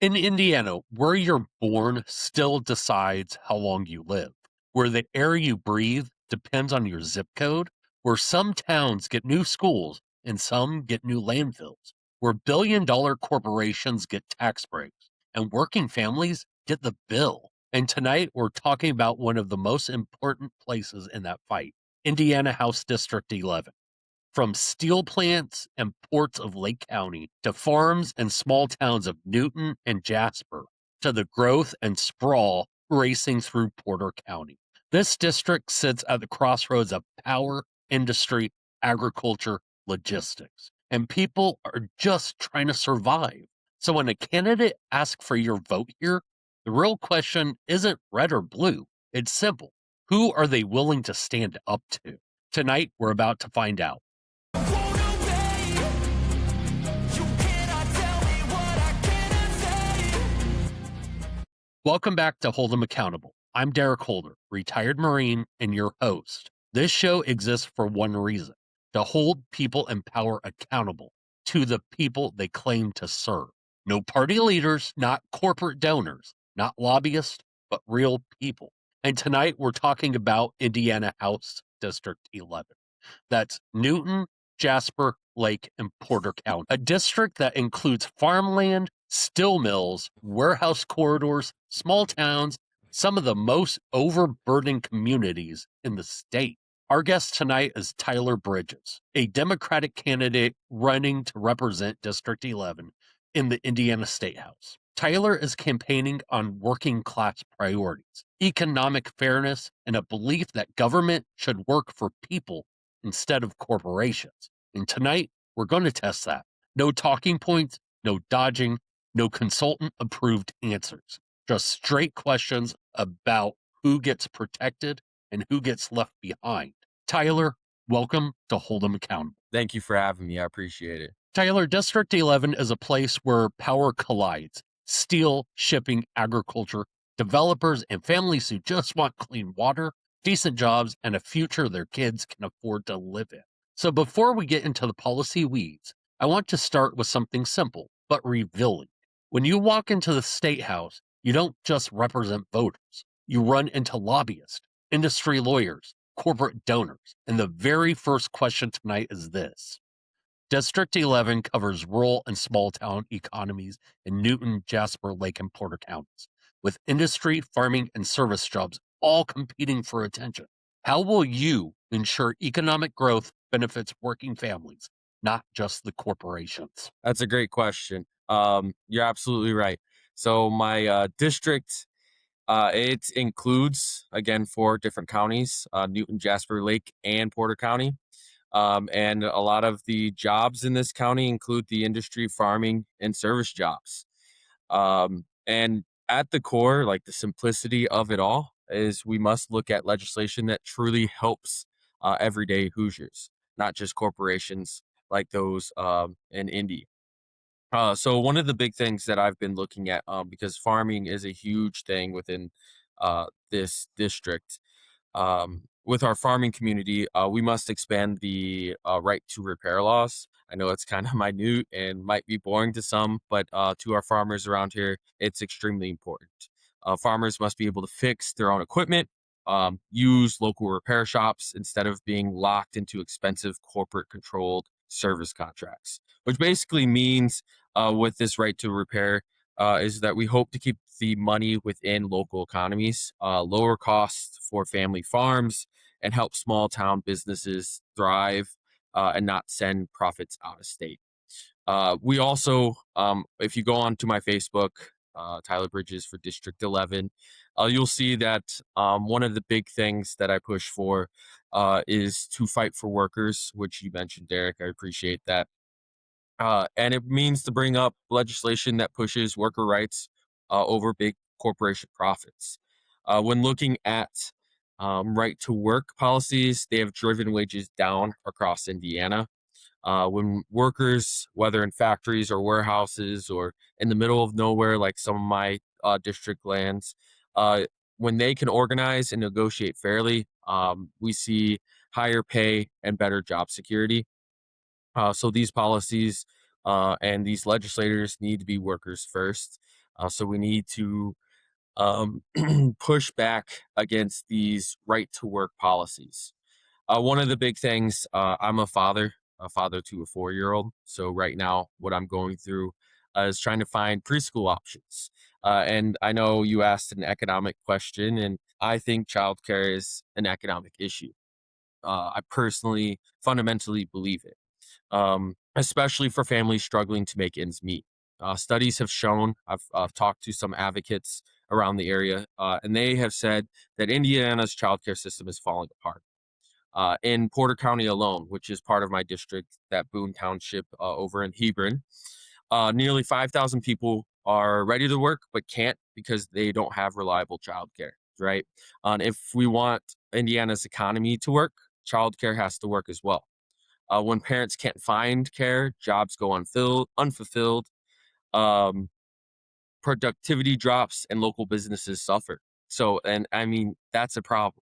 In Indiana, where you're born still decides how long you live. Where the air you breathe depends on your zip code. Where some towns get new schools and some get new landfills. Where billion-dollar corporations get tax breaks and working families get the bill. And tonight, we're talking about one of the most important places in that fight, Indiana House District 11. From steel plants and ports of Lake County to farms and small towns of Newton and Jasper to the growth and sprawl racing through Porter County. This district sits at the crossroads of power, industry, agriculture, logistics, and people are just trying to survive. So when a candidate asks for your vote here, the real question isn't red or blue. It's simple. Who are they willing to stand up to? Tonight, we're about to find out. Welcome back to Hold 'em Accountable. I'm Derek Holder, retired Marine and your host. This show exists for one reason, to hold people in power accountable to the people they claim to serve. No party leaders, not corporate donors, not lobbyists, but real people. And tonight we're talking about Indiana House District 11. That's Newton, Jasper, Lake, and Porter County, a district that includes farmland, steel mills, warehouse corridors, small towns, some of the most overburdened communities in the state. Our guest tonight is Tyler Bridges, a Democratic candidate running to represent District 11 in the Indiana State House. Tyler is campaigning on working class priorities, economic fairness, and a belief that government should work for people instead of corporations. And tonight, we're going to test that. No talking points, no dodging, no consultant approved answers. Just straight questions about who gets protected and who gets left behind. Tyler, welcome to Hold 'em Accountable. Thank you for having me. I appreciate it. Tyler, District 11 is a place where power collides. Steel, shipping, agriculture, developers, and families who just want clean water, decent jobs, and a future their kids can afford to live in. So before we get into the policy weeds, I want to start with something simple but revealing. When you walk into the State House, you don't just represent voters. You run into lobbyists, industry lawyers, corporate donors. And the very first question tonight is this. District 11 covers rural and small town economies in Newton, Jasper, Lake, and Porter counties, with industry, farming, and service jobs all competing for attention. How will you ensure economic growth benefits working families, not just the corporations? That's a great question. You're absolutely right. So my district, it includes again 4 different counties: Newton, Jasper, Lake, and Porter County. And a lot of the jobs in this county include the industry, farming, and service jobs. And at the core, like the simplicity of it all, is we must look at legislation that truly helps everyday Hoosiers, not just corporations like those in Indy. So one of the big things that I've been looking at, because farming is a huge thing within this district, with our farming community, we must expand the right to repair laws. I know it's kind of minute and might be boring to some, but to our farmers around here, it's extremely important. Farmers must be able to fix their own equipment, use local repair shops instead of being locked into expensive corporate controlled service contracts, which basically means with this right to repair is that we hope to keep the money within local economies, lower costs for family farms, and help small town businesses thrive and not send profits out of state. We also, if you go on to my Facebook, Tyler Bridges for District 11, you'll see that one of the big things that I push for is to fight for workers, which you mentioned, Derek. I appreciate that. And it means to bring up legislation that pushes worker rights over big corporation profits. When looking at right to work policies, they have driven wages down across Indiana. When workers, whether in factories or warehouses or in the middle of nowhere, like some of my district lands, uh, when they can organize and negotiate fairly, we see higher pay and better job security. So these policies and these legislators need to be workers first. So we need to um, push back against these right to work policies. One of the big things, I'm a father to a 4-year old. So right now, what I'm going through is trying to find preschool options. And I know you asked an economic question, and I think childcare is an economic issue. I personally fundamentally believe it, especially for families struggling to make ends meet. Studies have shown, I've talked to some advocates around the area, and they have said that Indiana's childcare system is falling apart. In Porter County alone, which is part of my district, that Boone Township over in Hebron, nearly 5,000 people are ready to work but can't because they don't have reliable childcare, right? And if we want Indiana's economy to work, childcare has to work as well. When parents can't find care, jobs go unfulfilled. Um, Productivity drops and local businesses suffer. So, and I mean, that's a problem.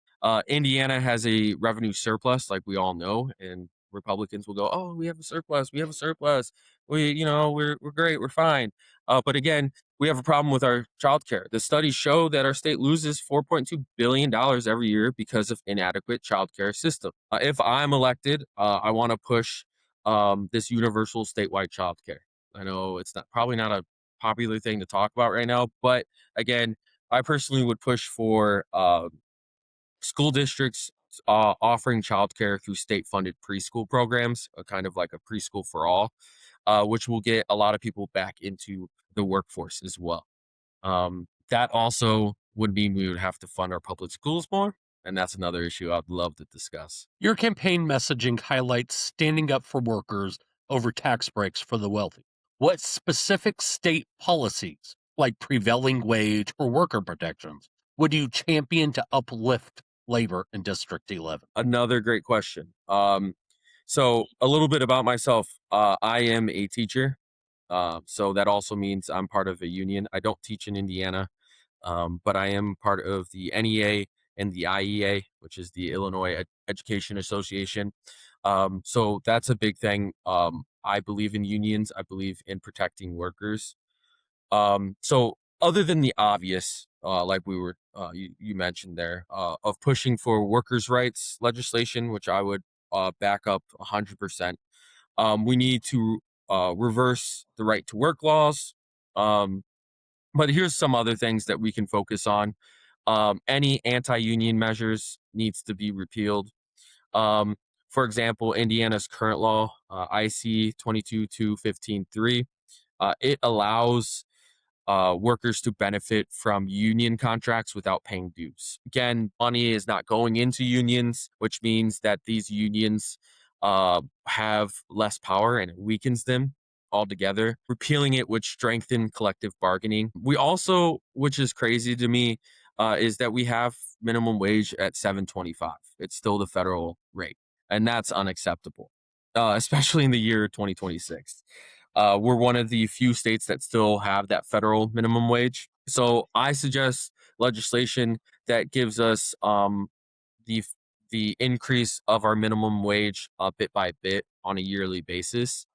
Indiana has a revenue surplus, like we all know, and Republicans will go, "Oh, we have a surplus. We have a surplus. We're great. We're fine." But again, we have a problem with our childcare. The studies show that our state loses $4.2 billion every year because of inadequate childcare system. If I'm elected, I want to push this universal statewide childcare. I know it's not probably not a popular thing to talk about right now. But again, I personally would push for school districts offering childcare through state funded preschool programs, kind of like a preschool for all, which will get a lot of people back into the workforce as well. That also would mean we would have to fund our public schools more. And that's another issue I'd love to discuss. Your campaign messaging highlights standing up for workers over tax breaks for the wealthy. What specific state policies, like prevailing wage or worker protections, would you champion to uplift labor in District 11? Another great question. So a little bit about myself. I am a teacher. So that also means I'm part of a union. I don't teach in Indiana, but I am part of the NEA and the IEA, which is the Illinois Education Association. So that's a big thing. I believe in unions. I believe in protecting workers. So other than the obvious, like you mentioned there, of pushing for workers' rights legislation, which I would back up 100%. We need to reverse the right to work laws. Um, but here's some other things that we can focus on. Any anti-union measures needs to be repealed. Um, for example, Indiana's current law, IC 22-215-3, it allows workers to benefit from union contracts without paying dues. Again, money is not going into unions, which means that these unions have less power and it weakens them altogether. Repealing it would strengthen collective bargaining. We also, which is crazy to me, is that we have minimum wage at 7.25. It's still the federal rate, and that's unacceptable, especially in the year 2026. We're one of the few states that still have that federal minimum wage. So I suggest legislation that gives us the the increase of our minimum wage bit by bit on a yearly basis.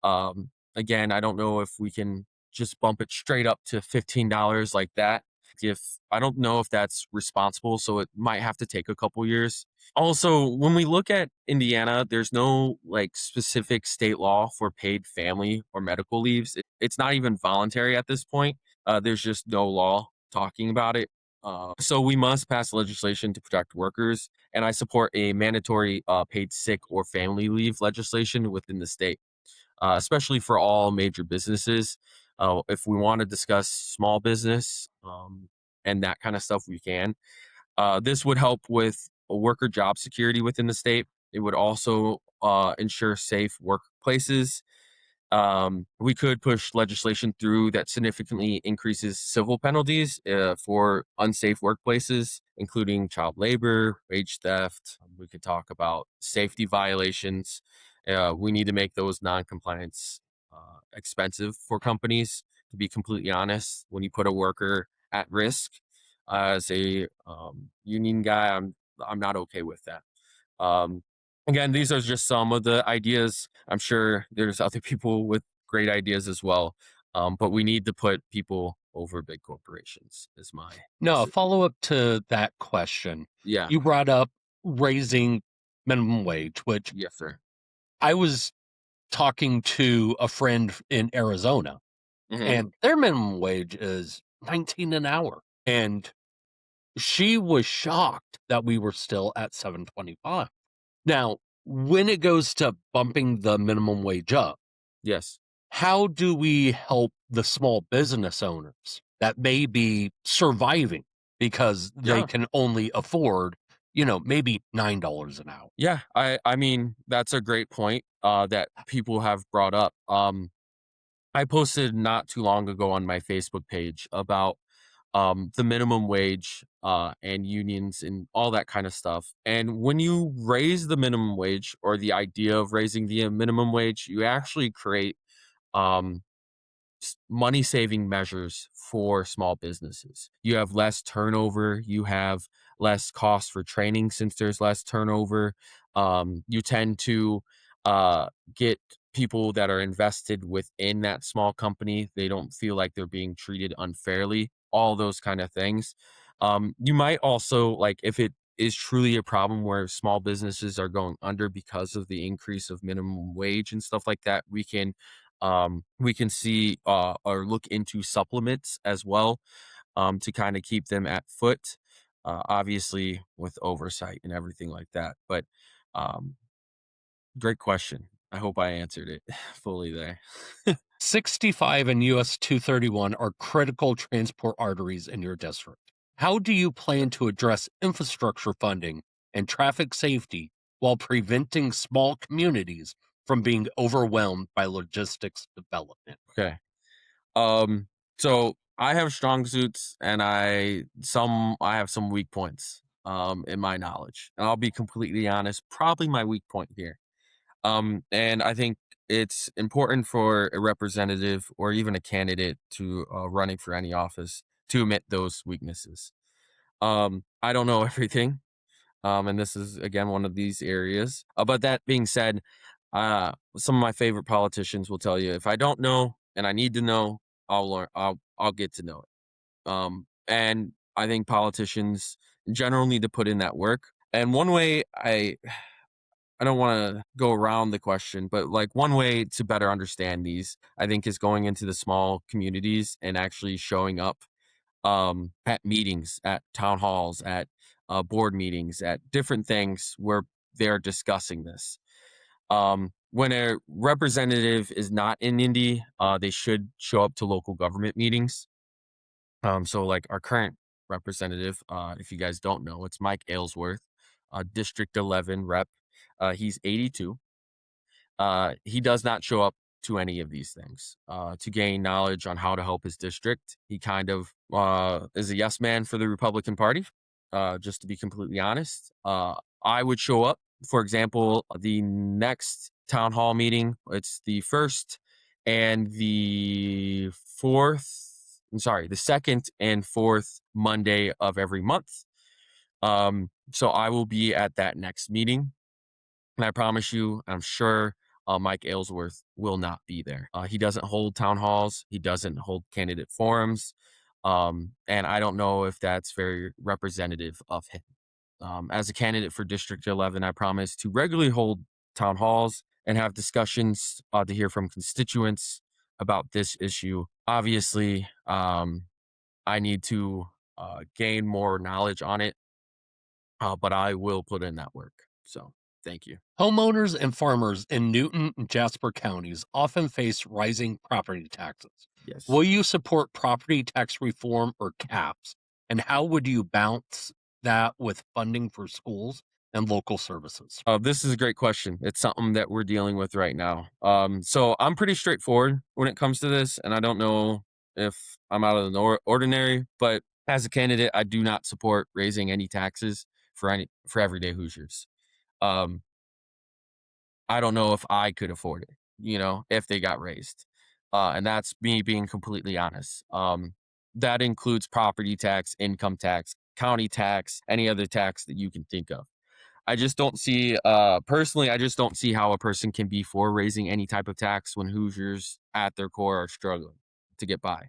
Again, I don't know if we can just bump it straight up to $15 like that. If I don't know if that's responsible, so it might have to take a couple years. Also, when we look at Indiana, there's no like specific state law for paid family or medical leaves. It's not even voluntary at this point. There's just no law talking about it. So we must pass legislation to protect workers, and I support a mandatory paid sick or family leave legislation within the state, especially for all major businesses. If we want to discuss small business and that kind of stuff, we can. This would help with worker job security within the state. It would also ensure safe workplaces. We could push legislation through that significantly increases civil penalties for unsafe workplaces, including child labor, wage theft. We could talk about safety violations. We need to make those non-compliance expensive for companies. To be completely honest, when you put a worker at risk, as a union guy, I'm not okay with that. Um, Again, these are just some of the ideas. I'm sure there's other people with great ideas as well. But we need to put people over big corporations is my No, a message. follow-up to that question. Yeah. You brought up raising minimum wage, which Yes, sir. I was talking to a friend in Arizona, Hmm. and their minimum wage is 19 an hour, and she was shocked that we were still at 7.25. Now, when it goes to bumping the minimum wage up, Yes. how do we help the small business owners that may be surviving because they Yeah. can only afford, maybe $9 an hour? Yeah. I mean, that's a great point that people have brought up. I posted not too long ago on my Facebook page about the minimum wage and unions and all that kind of stuff. And when you raise the minimum wage or the idea of raising the minimum wage, you actually create um, money saving measures for small businesses. You have less turnover, you have less cost for training since there's less turnover. You tend to get people that are invested within that small company. They don't feel like they're being treated unfairly, all those kind of things. You might also, like, if it is truly a problem where small businesses are going under because of the increase of minimum wage and stuff like that, we can see or look into supplements as well to kind of keep them at foot, obviously with oversight and everything like that. But um, great question. I hope I answered it fully there. 65 and US 231 are critical transport arteries in your district. How do you plan to address infrastructure funding and traffic safety while preventing small communities from being overwhelmed by logistics development? Okay. Um, so I have strong suits and I have some weak points in my knowledge. And I'll be completely honest, probably my weak point here. And I think it's important for a representative or even a candidate to running for any office to admit those weaknesses. I don't know everything, and this is again one of these areas. But that being said, some of my favorite politicians will tell you if I don't know and I need to know, I'll learn. I'll get to know it. And I think politicians in general need to put in that work. And one way I don't want to go around the question, but like one way to better understand these, I think, is going into the small communities and actually showing up at meetings, at town halls, at board meetings, at different things where they're discussing this. When a representative is not in Indy, they should show up to local government meetings. So like our current representative, if you guys don't know, it's Mike Aylesworth, District 11 rep. He's 82. He does not show up to any of these things to gain knowledge on how to help his district. He kind of is a yes man for the Republican Party, just to be completely honest. I would show up, for example, the next town hall meeting. It's the first and the fourth. I'm sorry, the second and fourth Monday of every month. So I will be at that next meeting and I promise you, I'm sure Mike Aylesworth will not be there. He doesn't hold town halls. He doesn't hold candidate forums. And I don't know if that's very representative of him. As a candidate for District 11, I promise to regularly hold town halls and have discussions to hear from constituents about this issue. Obviously, I need to gain more knowledge on it, but I will put in that work. So thank you. Homeowners and farmers in Newton and Jasper counties often face rising property taxes. Yes. Will you support property tax reform or caps? And how would you balance that with funding for schools and local services? This is a great question. It's something that we're dealing with right now. So I'm pretty straightforward when it comes to this, and I don't know if I'm out of the ordinary, but as a candidate, I do not support raising any taxes for everyday Hoosiers. Um, I don't know if I could afford it, if they got raised, and that's me being completely honest. That includes property tax, income tax, county tax, any other tax that you can think of. I just don't see, personally, I just don't see how a person can be for raising any type of tax when Hoosiers at their core are struggling. to get by.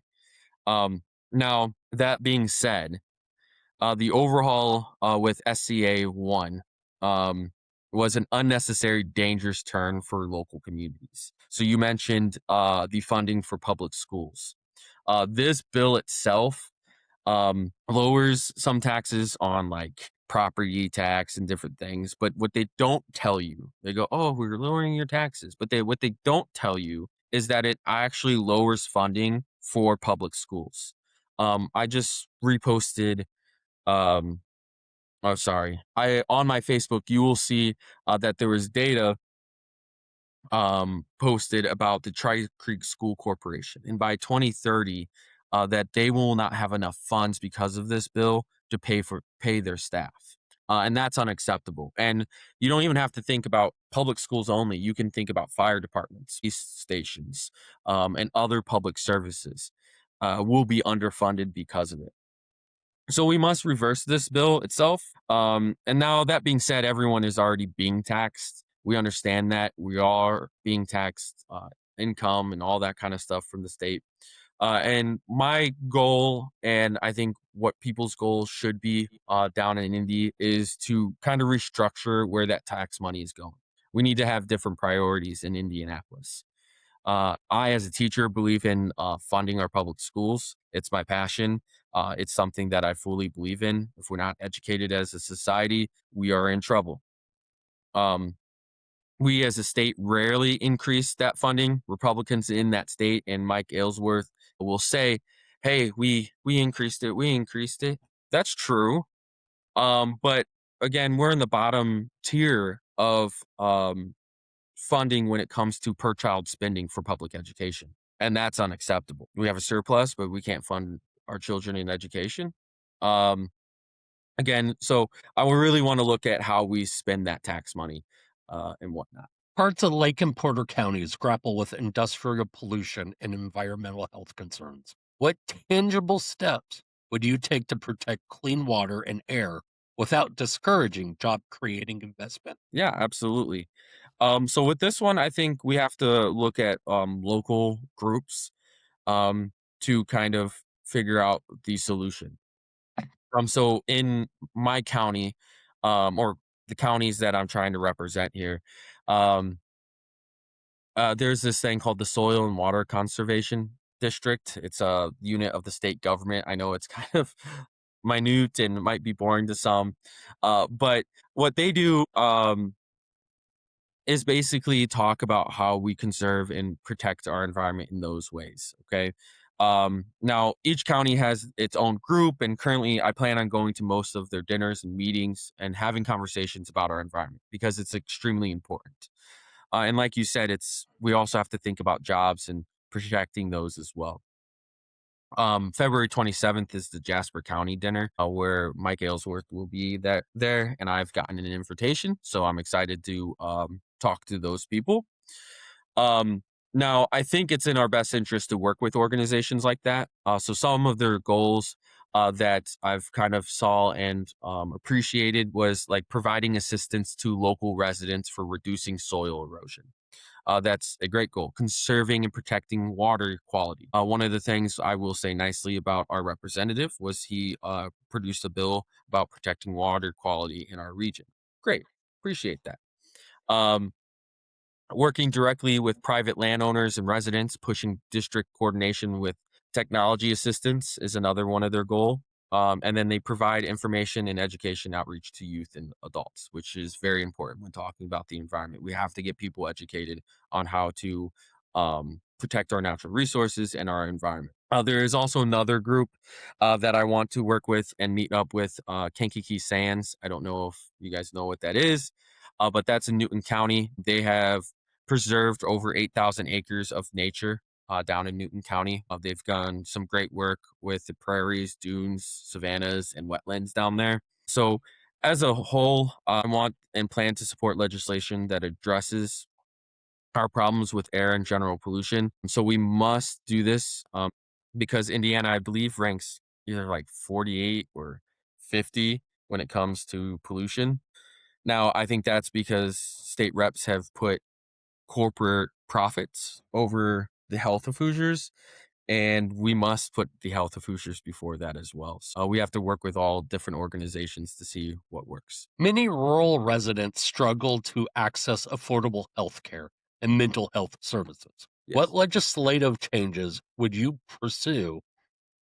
Now that being said, the overhaul with SCA 1 um, was an unnecessary, dangerous turn for local communities. So you mentioned the funding for public schools. This bill itself lowers some taxes on like property tax and different things. But what they don't tell you, they go, "Oh, we're lowering your taxes." But what they don't tell you is that it actually lowers funding for public schools. I just reposted um oh sorry. I On my Facebook you will see that there was data posted about the Tri Creek School Corporation, and by 2030, that they will not have enough funds because of this bill to pay their staff, and that's unacceptable. And you don't even have to think about public schools only. You can think about fire departments, police stations, and other public services will be underfunded because of it. So we must reverse this bill itself. And now that being said, everyone is already being taxed. We understand that we are being taxed income and all that kind of stuff from the state. And my goal, and I think what people's goals should be down in Indy, is to kind of restructure where that tax money is going. We need to have different priorities in Indianapolis. I, as a teacher, believe in funding our public schools. It's my passion. It's something that I fully believe in. If we're not educated as a society, we are in trouble. Um, we as a state rarely increase that funding. Republicans in that state and Mike Aylesworth will say, "Hey, we increased it. We increased it." That's true. But again, we're in the bottom tier of funding when it comes to per child spending for public education. And that's unacceptable. We have a surplus, but we can't fund our children in education. Um, Again, so I would really want to look at how we spend that tax money and whatnot. Parts of Lake and Porter counties grapple with industrial pollution and environmental health concerns. What tangible steps would you take to protect clean water and air without discouraging job creating investment? Yeah, absolutely. So with this one, I think we have to look at local groups um, to kind of figure out the solution. So in my county, or the counties that I'm trying to represent here, um, there's this thing called the Soil and Water Conservation District. It's a unit of the state government. I know it's kind of minute and might be boring to some, but what they do is basically talk about how we conserve and protect our environment in those ways. Okay. Now each county has its own group, and currently I plan on going to most of their dinners and meetings and having conversations about our environment because it's extremely important. And like you said, we also have to think about jobs and protecting those as well. February 27th is the Jasper County dinner where Mike Aylesworth will be there, and I've gotten an invitation, so I'm excited to talk to those people. Um, Now, I think it's in our best interest to work with organizations like that. So some of their goals that I've kind of saw and appreciated was like providing assistance to local residents for reducing soil erosion. That's a great goal. Conserving and protecting water quality. One of the things I will say nicely about our representative was he produced a bill about protecting water quality in our region. Great. Appreciate that. Um, Working directly with private landowners and residents, pushing district coordination with technology assistance is another one of their goal. And then they provide information and education outreach to youth and adults, which is very important when talking about the environment. We have to get people educated on how to protect our natural resources and our environment. There is also another group that I want to work with and meet up with, Kankakee Sands. I don't know if you guys know what that is, but that's in Newton County. They have preserved over 8,000 acres of nature down in Newton County. They've done some great work with the prairies, dunes, savannas, and wetlands down there. So, as a whole, I want and plan to support legislation that addresses our problems with air and general pollution. So, we must do this because Indiana, I believe, ranks either like 48 or 50 when it comes to pollution. Now, I think that's because state reps have put corporate profits over the health of Hoosiers. and we must put the health of Hoosiers before that as well. So we have to work with all different organizations to see what works. Many rural residents struggle to access affordable health care and mental health services. What Yes. legislative changes would you pursue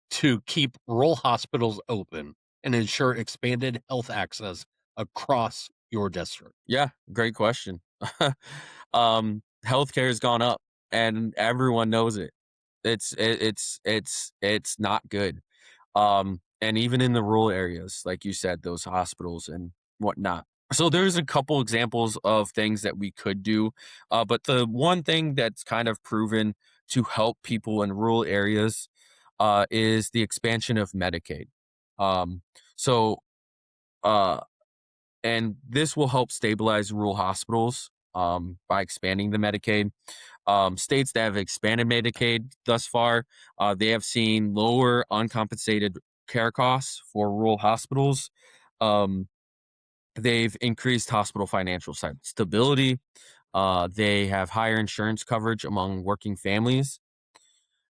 to keep rural hospitals open and ensure expanded health access across your district? Yeah, great question. Healthcare has gone up, and everyone knows it. It's not good. And even in the rural areas, like you said, those hospitals and whatnot. So there's a couple examples of things that we could do, but the one thing that's kind of proven to help people in rural areas is the expansion of Medicaid. Um, so uh, and this will help stabilize rural hospitals by expanding the Medicaid. States that have expanded Medicaid thus far, they have seen lower uncompensated care costs for rural hospitals. Um, they've increased hospital financial stability. They have higher insurance coverage among working families.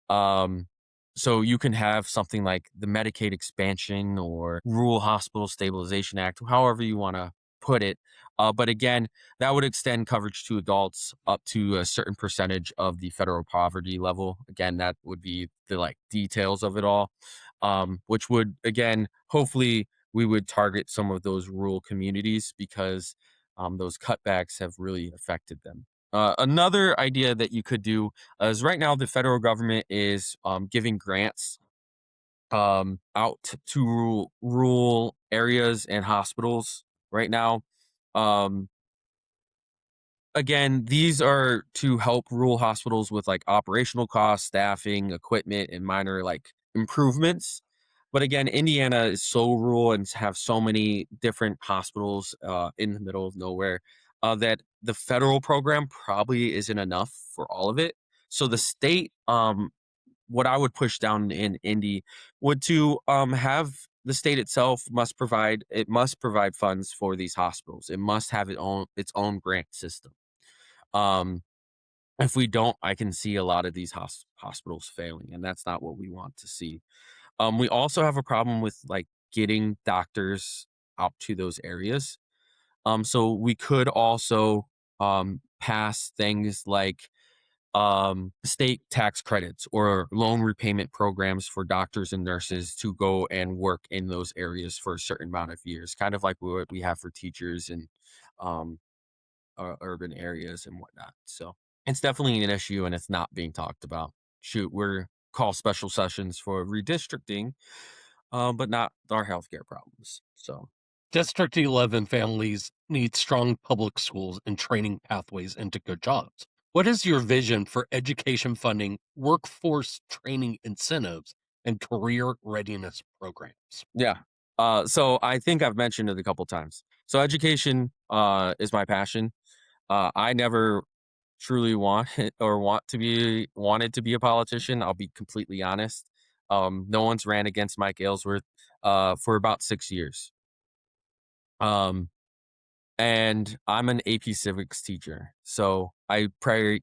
Um, so you can have something like the Medicaid expansion or Rural Hospital Stabilization Act, however you want to put it. But again, that would extend coverage to adults up to a certain percentage of the federal poverty level. Again, that would be the like details of it all, which would again, hopefully, we would target some of those rural communities because those cutbacks have really affected them. Another idea that you could do is right now the federal government is giving grants out to rural areas and hospitals right now. Um, Again, these are to help rural hospitals with like operational costs, staffing, equipment, and minor like improvements. But again, Indiana is so rural and have so many different hospitals in the middle of nowhere that the federal program probably isn't enough for all of it. So the state, what I would push down in Indy would to have the state itself must provide funds for these hospitals. It must have its own grant system. um, if we don't, I can see a lot of these hospitals failing, and that's not what we want to see. We also have a problem with like getting doctors out to those areas. So we could also pass things like state tax credits or loan repayment programs for doctors and nurses to go and work in those areas for a certain amount of years, kind of like what we have for teachers and um, urban areas and whatnot. So it's definitely an issue and it's not being talked about. Shoot, we're call special sessions for redistricting, but not our healthcare problems. So District 11 families need strong public schools and training pathways into good jobs. What is your vision for education funding, workforce training incentives, and career readiness programs? yeah. So I think I've mentioned it a couple times. So education is my passion. I never truly want or wanted to be a politician. I'll be completely honest. No one's ran against Mike Aylesworth for about 6 years. Um, and I'm an AP Civics teacher, so I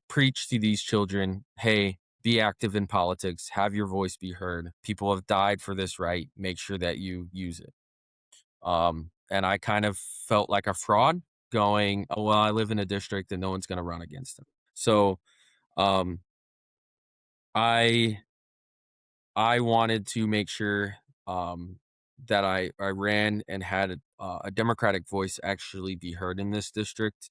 preach to these children, "Hey, be active in politics. Have your voice be heard. People have died for this right. Make sure that you use it." And I kind of felt like a fraud, going, "Oh well, I live in a district and no one's going to run against him." So um, I I wanted to make sure that I ran and had a Democratic voice actually be heard in this district.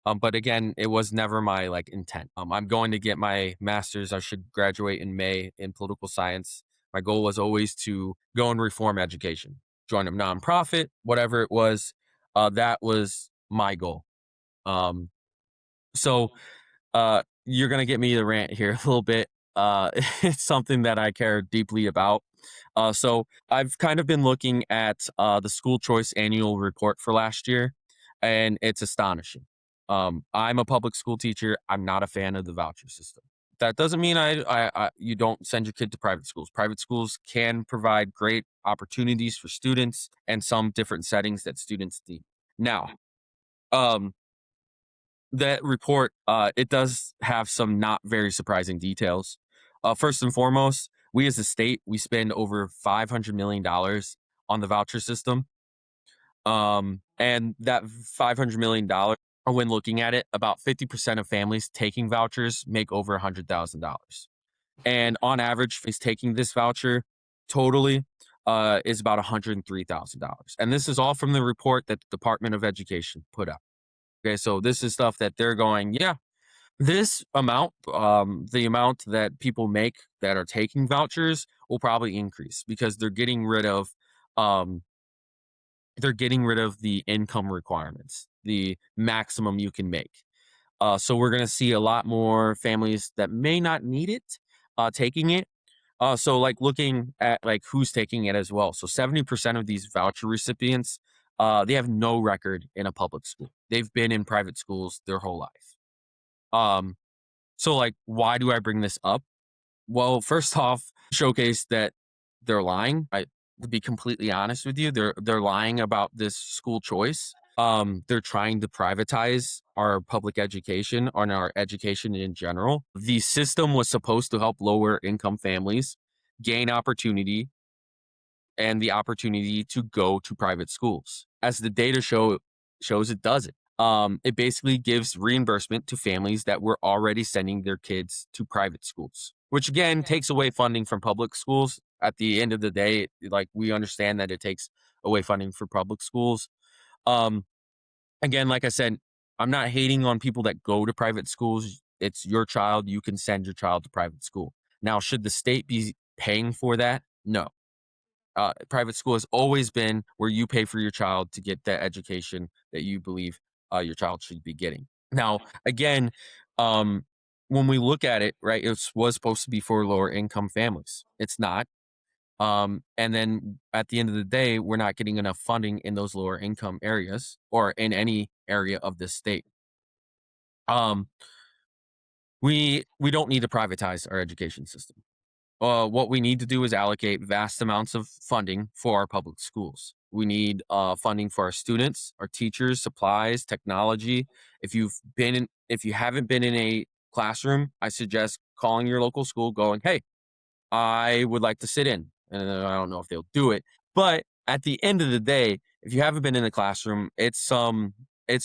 But again, it was never my like intent. I'm going to get my master's. I should graduate in May in political science. My goal was always to go and reform education, join a nonprofit, whatever it was. That was my goal. Um, so you're gonna get me to rant here a little bit. It's something that I care deeply about. So I've kind of been looking at the school choice annual report for last year, and it's astonishing. I'm a public school teacher. I'm not a fan of the voucher system. That doesn't mean you don't send your kid to private schools. Private schools can provide great opportunities for students and some different settings that students need. Now, um, that report, it does have some not very surprising details. First and foremost, we as a state, we spend over $500 million on the voucher system. And that $500 million, when looking at it, about 50% of families taking vouchers make over $100,000. And on average, is taking this voucher totally is about $103,000. And this is all from the report that the Department of Education put out. Okay, so this is stuff that they're going, yeah, this amount, the amount that people make that are taking vouchers will probably increase because um, they're getting rid of the income requirements, the maximum you can make. So we're going to see a lot more families that may not need it taking it. So like looking at like who's taking it as well. So 70% of these voucher recipients, they have no record in a public school. They've been in private schools their whole life. Um, so like, why do I bring this up? Well, first off, showcase that they're lying. To be completely honest with you, they're lying about this school choice. They're trying to privatize our public education and our education in general. The system was supposed to help lower income families gain opportunity and the opportunity to go to private schools. As the data shows it doesn't. It basically gives reimbursement to families that were already sending their kids to private schools, which again takes away funding from public schools. At the end of the day, like we understand that it takes away funding for public schools. Um, Again, like I said, I'm not hating on people that go to private schools. It's your child. You can send your child to private school. Now, should the state be paying for that? No. Private school has always been where you pay for your child to get the education that you believe your child should be getting. Now, again, um, when we look at it, right, it was supposed to be for lower income families. It's not. And then at the end of the day, we're not getting enough funding in those lower income areas or in any area of this state. Um, we don't need to privatize our education system. What we need to do is allocate vast amounts of funding for our public schools. We need funding for our students, our teachers, supplies, technology. If you haven't been in a classroom, I suggest calling your local school, going, "Hey, I would like to sit in." And I don't know if they'll do it, but at the end of the day, if you haven't been in the classroom, it's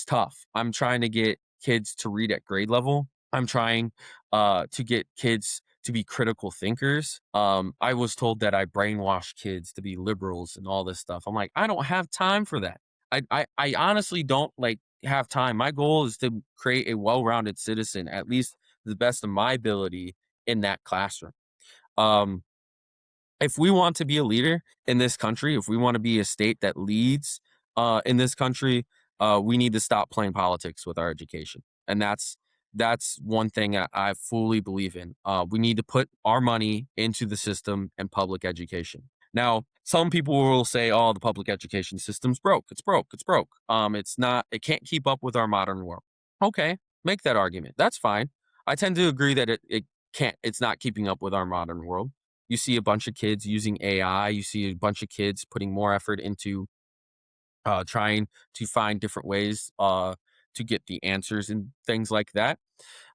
tough. I'm trying to get kids to read at grade level. I'm trying to get kids to be critical thinkers. I was told that I brainwash kids to be liberals and all this stuff. I'm like, I don't have time for that. I honestly don't like have time. My goal is to create a well-rounded citizen, at least to the best of my ability in that classroom. Um, if we want to be a leader in this country, if we want to be a state that leads in this country, we need to stop playing politics with our education, and that's one thing I fully believe in. We need to put our money into the system and public education. Now, some people will say, "Oh, the public education system's broke. It's broke. It's broke. It's not. It can't keep up with our modern world." Okay, make that argument. That's fine. I tend to agree that it can't. It's not keeping up with our modern world. You see a bunch of kids using AI. You see a bunch of kids putting more effort into trying to find different ways to get the answers and things like that.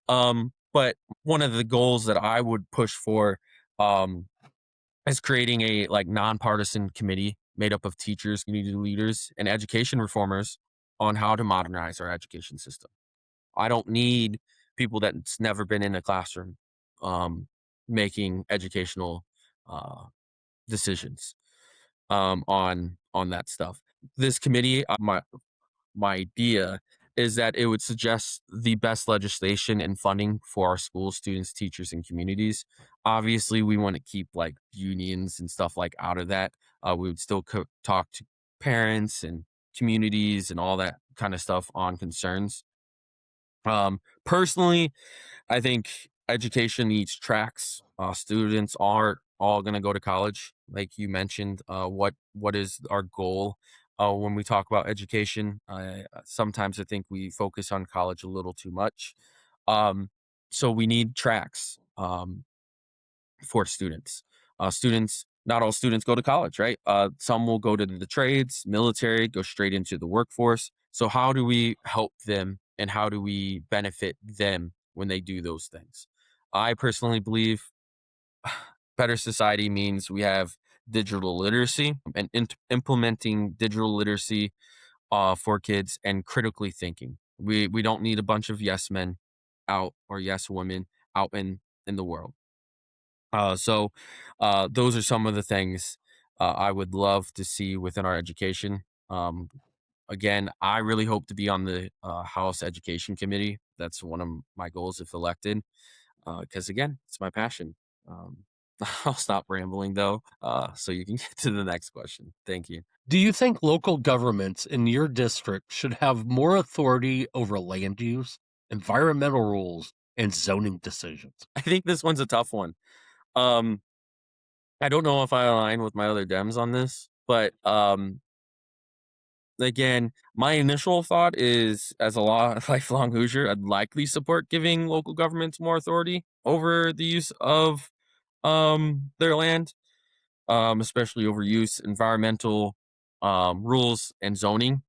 But one of the goals that I would push for um, is creating a like nonpartisan committee made up of teachers, community leaders, and education reformers on how to modernize our education system. I don't need people that's never been in a classroom making educational uh, decisions on that stuff. This committee, my idea is that it would suggest the best legislation and funding for our schools, students, teachers, and communities. Obviously, we want to keep like unions and stuff like out of that. We would still talk to parents and communities and all that kind of stuff on concerns. Personally, I think education needs tracks. Students are all going to go to college, like you mentioned. What is our goal when we talk about education? Sometimes I think we focus on college a little too much. Um, so we need tracks for students. Not all students go to college, right? Some will go to the trades, military, go straight into the workforce. So how do we help them and how do we benefit them when they do those things? I personally believe better society means we have digital literacy and implementing digital literacy for kids and critically thinking. We don't need a bunch of yes men out or yes women out in the world. Those are some of the things I would love to see within our education. Again, I really hope to be on the House Education Committee. That's one of my goals if elected, because again, it's my passion. Um, I'll stop rambling though, so you can get to the next question. Thank you. Do you think local governments in your district should have more authority over land use, environmental rules, and zoning decisions? I think this one's a tough one. Um, I don't know if I align with my other Dems on this, but again, my initial thought is as a lifelong Hoosier, I'd likely support giving local governments more authority over the use of their land, especially over use, environmental rules and zoning.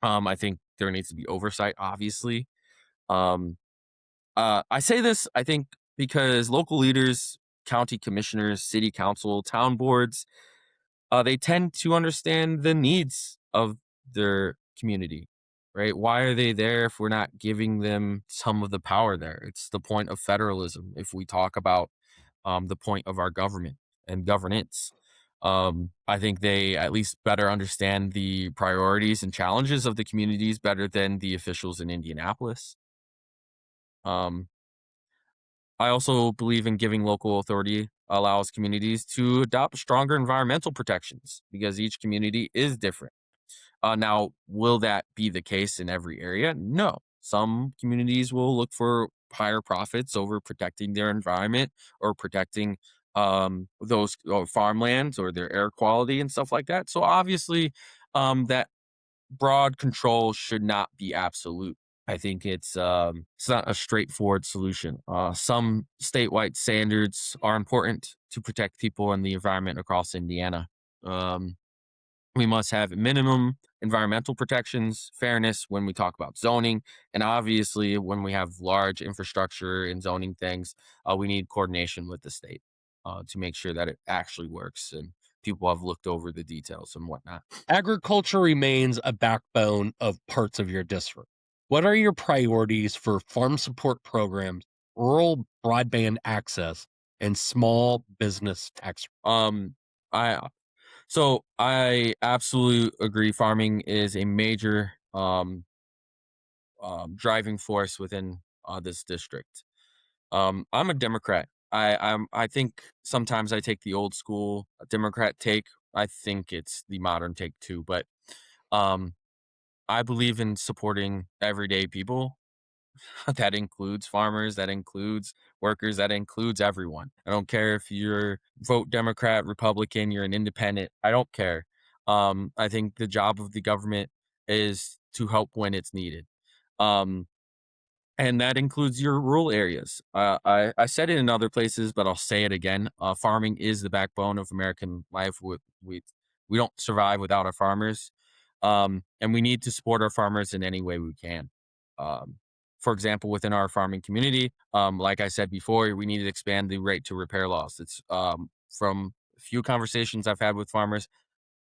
I think there needs to be oversight, obviously. Um, I say this, I think, because local leaders, county commissioners, city council, town boards, they tend to understand the needs of their community, right? Why are they there if we're not giving them some of the power there? It's the point of federalism. If we talk about the point of our government and governance, I think they at least better understand the priorities and challenges of the communities better than the officials in Indianapolis. Um, I also believe in giving local authority allows communities to adopt stronger environmental protections because each community is different. Now, will that be the case in every area? No. Some communities will look for higher profits over protecting their environment or protecting those farmlands or their air quality and stuff like that. So obviously, that broad control should not be absolute. I think it's not a straightforward solution. Some statewide standards are important to protect people and the environment across Indiana. Um, we must have minimum environmental protections, fairness when we talk about zoning, and obviously when we have large infrastructure and zoning things, we need coordination with the state to make sure that it actually works and people have looked over the details and whatnot. Agriculture remains a backbone of parts of your district. What are your priorities for farm support programs, rural broadband access, and small business tax? Um, I I absolutely agree. Farming is a major driving force within this district. I'm a Democrat. I think sometimes I take the old school Democrat take. I think it's the modern take too, but um, I believe in supporting everyday people. That includes farmers, that includes workers, that includes everyone. I don't care if you're vote Democrat, Republican, you're an independent. I don't care. I think the job of the government is to help when it's needed. Um, and that includes your rural areas. I said it in other places, but I'll say it again. Farming is the backbone of American life. We don't survive without our farmers, and we need to support our farmers in any way we can. Um, for example, within our farming community, like I said before, we need to expand the right to repair laws. It's from a few conversations I've had with farmers.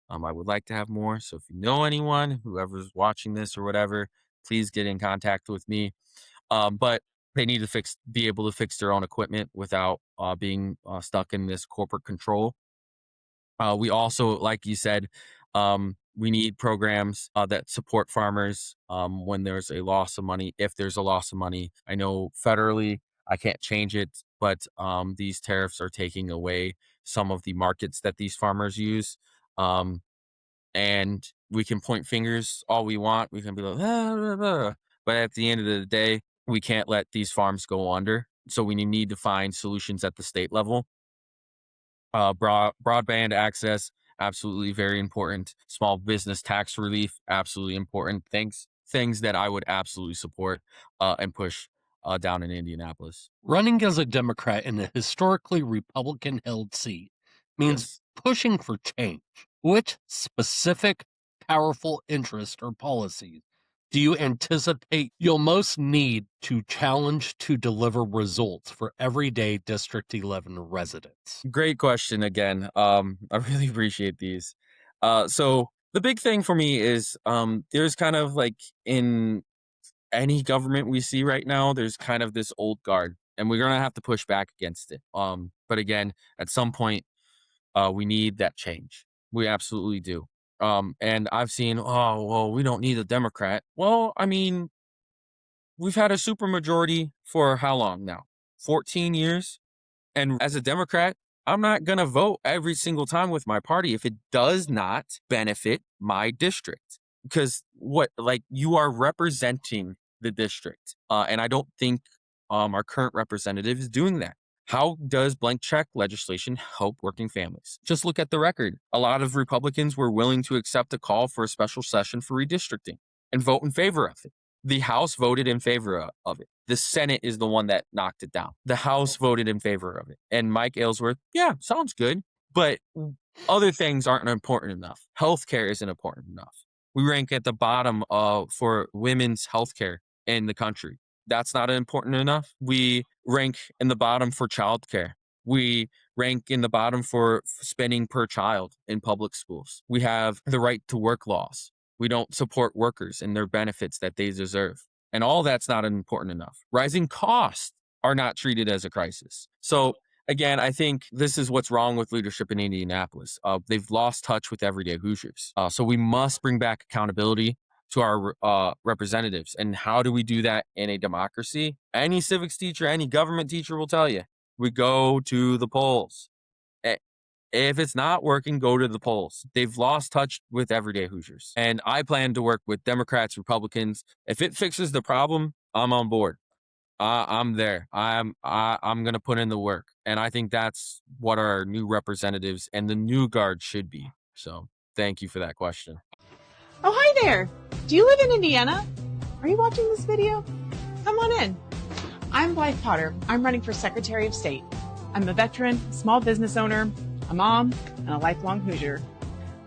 I would like to have more. So if you know anyone, whoever's watching this or whatever, please get in contact with me, but they need to be able to fix their own equipment without being stuck in this corporate control. We also, like you said, we need programs that support farmers when there's a loss of money. If there's a loss of money, I know federally I can't change it, but these tariffs are taking away some of the markets that these farmers use. Um, and we can point fingers all we want. We can be like, "Ah, blah, blah." But at the end of the day, we can't let these farms go under. So we need to find solutions at the state level. Broadband access, absolutely very important. Small business tax relief, absolutely important. Things that I would absolutely support and push down in Indianapolis. Running as a Democrat in a historically Republican held seat means Yes. pushing for change. Which specific, powerful interest or policies do you anticipate you'll most need to challenge to deliver results for everyday District 11 residents? Great question again. I really appreciate these. So the big thing for me is there's kind of like in any government we see right now, there's kind of this old guard, and we're gonna have to push back against it. But again, at some point, we need that change. We absolutely do. And I've seen, oh well, we don't need a Democrat. Well, I mean, we've had a supermajority for how long now? 14 years. And as a Democrat, I'm not going to vote every single time with my party if it does not benefit my district. Because like you are representing the district. And I don't think our current representative is doing that. How does blank check legislation help working families? Just look at the record. A lot of Republicans were willing to accept a call for a special session for redistricting and vote in favor of it. The House voted in favor of it. The Senate is the one that knocked it down. The House voted in favor of it. And Mike Aylesworth, yeah, sounds good. But other things aren't important enough. Healthcare isn't important enough. We rank at the bottom for women's healthcare in the country. That's not important enough. We rank in the bottom for childcare. We rank in the bottom for spending per child in public schools. We have the right to work laws. We don't support workers and their benefits that they deserve. And all that's not important enough. Rising costs are not treated as a crisis. So again, I think this is what's wrong with leadership in Indianapolis. They've lost touch with everyday Hoosiers. So we must bring back accountability to our representatives. And how do we do that in a democracy? Any civics teacher, any government teacher will tell you, we go to the polls. If it's not working, go to the polls. They've lost touch with everyday Hoosiers. And I plan to work with Democrats, Republicans. If it fixes the problem, I'm on board. I'm there. I'm going to put in the work. And I think that's what our new representatives and the new guard should be. So thank you for that question. Oh, hi there. Do you live in Indiana? Are you watching this video? Come on in. I'm Blythe Potter. I'm running for Secretary of State. I'm a veteran, small business owner, a mom, and a lifelong Hoosier.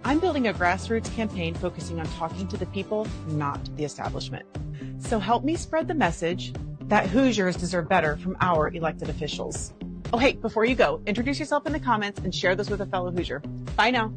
I'm building a grassroots campaign focusing on talking to the people, not the establishment. So help me spread the message that Hoosiers deserve better from our elected officials. Oh, hey, before you go, introduce yourself in the comments and share this with a fellow Hoosier. Bye now.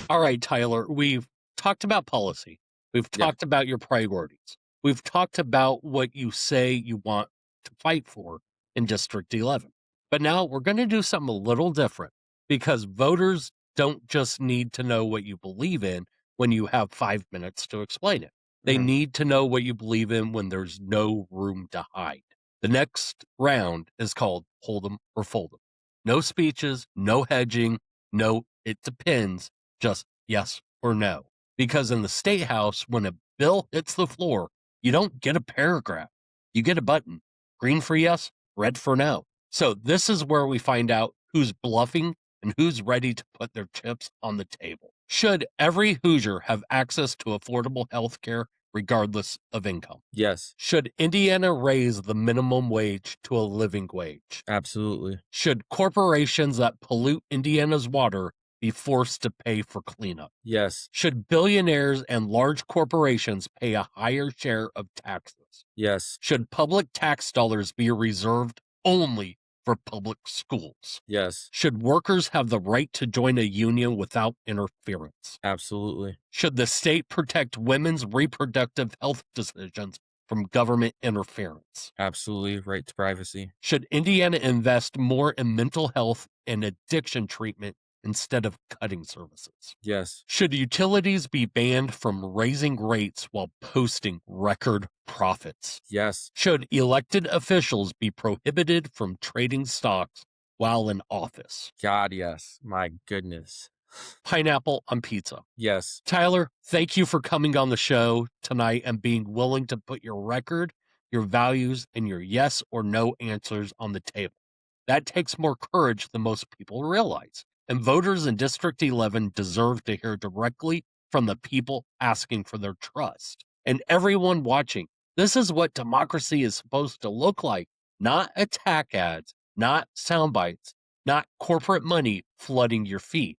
All right, Tyler, we've talked about policy. We've talked about your priorities. We've talked about what you say you want to fight for in District 11. But now we're going to do something a little different because voters don't just need to know what you believe in when you have 5 minutes to explain it. They need to know what you believe in when there's no room to hide. The next round is called Hold 'em or Fold 'em. No speeches, no hedging, no it depends, just yes or no. Because in the State House, when a bill hits the floor, you don't get a paragraph. You get a button. Green for yes, red for no. So this is where we find out who's bluffing and who's ready to put their chips on the table. Should every Hoosier have access to affordable health care regardless of income? Yes. Should Indiana raise the minimum wage to a living wage? Absolutely. Should corporations that pollute Indiana's water be forced to pay for cleanup? Yes. Should billionaires and large corporations pay a higher share of taxes? Yes. Should public tax dollars be reserved only for public schools? Yes. Should workers have the right to join a union without interference? Absolutely. Should the state protect women's reproductive health decisions from government interference? Absolutely. Right to privacy. Should Indiana invest more in mental health and addiction treatment instead of cutting services? Yes. Should utilities be banned from raising rates while posting record profits? Yes. Should elected officials be prohibited from trading stocks while in office? God, yes. My goodness. Pineapple on pizza. Yes. Tyler, thank you for coming on the show tonight and being willing to put your record, your values, and your yes or no answers on the table. That takes more courage than most people realize. And voters in District 11 deserve to hear directly from the people asking for their trust. And everyone watching, this is what democracy is supposed to look like, not attack ads, not sound bites, not corporate money flooding your feed,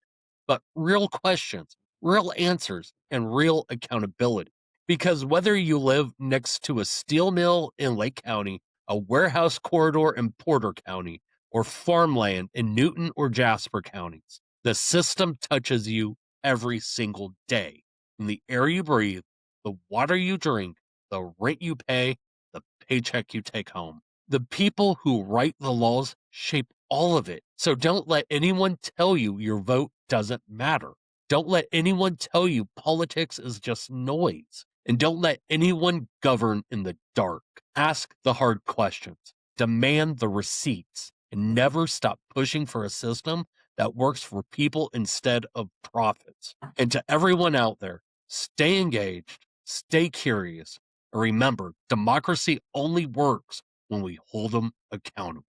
but real questions, real answers, and real accountability. Because whether you live next to a steel mill in Lake County, a warehouse corridor in Porter County, or farmland in Newton or Jasper counties, the system touches you every single day. In the air you breathe, the water you drink, the rent you pay, the paycheck you take home. The people who write the laws shape all of it. So don't let anyone tell you your vote doesn't matter. Don't let anyone tell you politics is just noise. And don't let anyone govern in the dark. Ask the hard questions. Demand the receipts. And never stop pushing for a system that works for people instead of profits. And to everyone out there, stay engaged, stay curious, and remember, democracy only works when we hold them accountable.